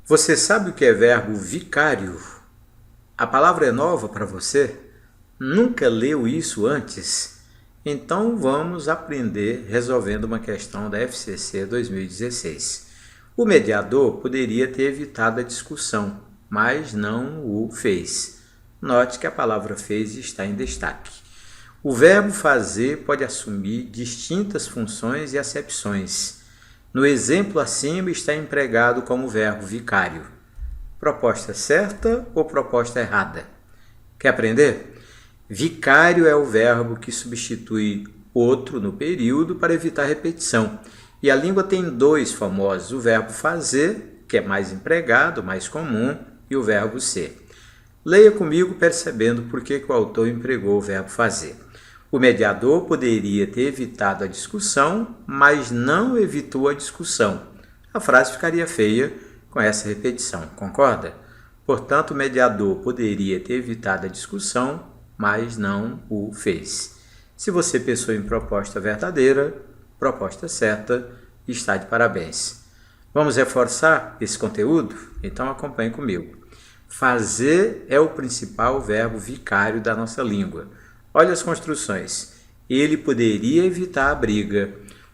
Você sabe o que é verbo vicário? A palavra é nova para você? Nunca leu isso antes? Então vamos aprender resolvendo uma questão da FCC 2016. O mediador poderia ter evitado a discussão, mas não o fez. Note que a palavra fez está em destaque. O verbo fazer pode assumir distintas funções e acepções. No exemplo acima está empregado como verbo vicário. Proposta certa ou proposta errada? Quer aprender? Vicário é o verbo que substitui outro no período para evitar repetição. E a língua tem dois famosos, o verbo fazer, que é mais empregado, mais comum, e o verbo ser. Leia comigo percebendo por que o autor empregou o verbo fazer. O mediador poderia ter evitado a discussão, mas não evitou a discussão. A frase ficaria feia com essa repetição, concorda? Portanto, o mediador poderia ter evitado a discussão, mas não o fez. Se você pensou em proposta verdadeira, proposta certa, está de parabéns. Vamos reforçar esse conteúdo? Então acompanhe comigo. Fazer é o principal verbo vicário da nossa língua. Olha as construções. Ele poderia evitar a briga,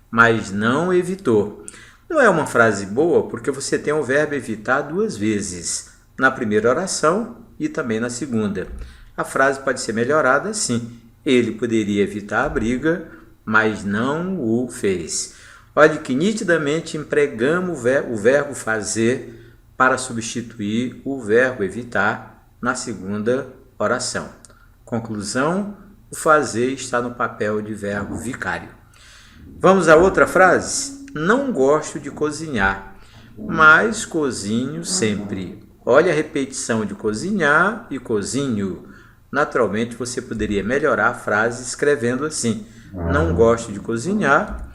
mas não evitou. Não é uma frase boa porque você tem o verbo evitar duas vezes, na primeira oração e também na segunda. A frase pode ser melhorada assim. Ele poderia evitar a briga, mas não o fez. Olhe que nitidamente empregamos o verbo fazer para substituir o verbo evitar na segunda oração. Conclusão: o fazer está no papel de verbo vicário. Vamos a outra frase? Não gosto de cozinhar, mas cozinho sempre. Olha a repetição de cozinhar e cozinho. Naturalmente, você poderia melhorar a frase escrevendo assim: não gosto de cozinhar,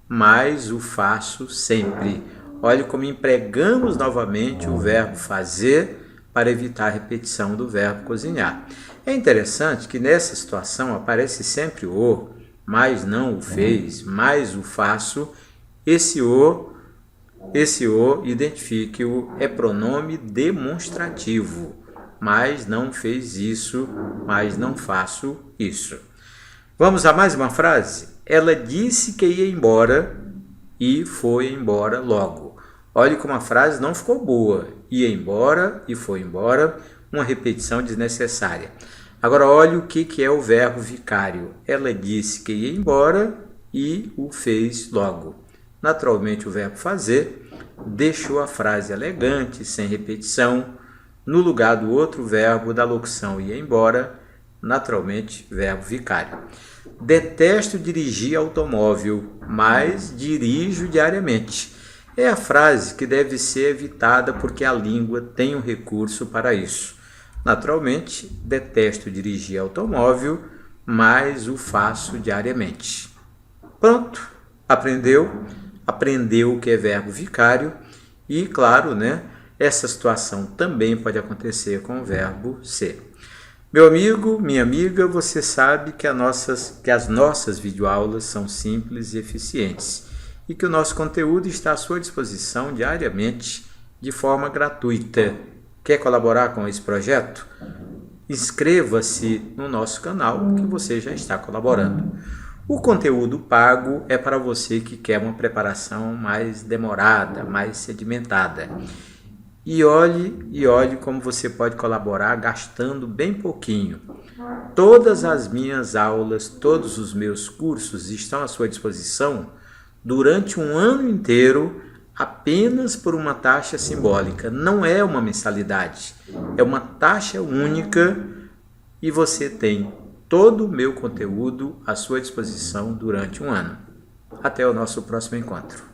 mas o faço sempre. Olhe como empregamos novamente o verbo fazer para evitar a repetição do verbo cozinhar. É interessante que nessa situação aparece sempre o, mas não o fez, mas o faço. Esse o identifique-o, é pronome demonstrativo. Mas não fez isso, mas não faço isso. Vamos a mais uma frase? Ela disse que ia embora e foi embora logo. Olhe como a frase não ficou boa. Ia embora e foi embora, uma repetição desnecessária. Agora olhe o que é o verbo vicário. Ela disse que ia embora e o fez logo. Naturalmente o verbo fazer deixou a frase elegante, sem repetição, no lugar do outro verbo da locução ia embora, naturalmente verbo vicário. Detesto dirigir automóvel, mas dirijo diariamente. É a frase que deve ser evitada porque a língua tem um recurso para isso. Naturalmente, detesto dirigir automóvel, mas o faço diariamente. Pronto, aprendeu o que é verbo vicário e, claro, essa situação também pode acontecer com o verbo ser. Meu amigo, minha amiga, você sabe que as nossas videoaulas são simples e eficientes e que o nosso conteúdo está à sua disposição diariamente de forma gratuita. Quer colaborar com esse projeto? Inscreva-se no nosso canal que você já está colaborando. O conteúdo pago é para você que quer uma preparação mais demorada, mais sedimentada. E olhe como você pode colaborar gastando bem pouquinho. Todas as minhas aulas, todos os meus cursos estão à sua disposição durante um ano inteiro apenas por uma taxa simbólica. Não é uma mensalidade, é uma taxa única e você tem todo o meu conteúdo à sua disposição durante um ano. Até o nosso próximo encontro.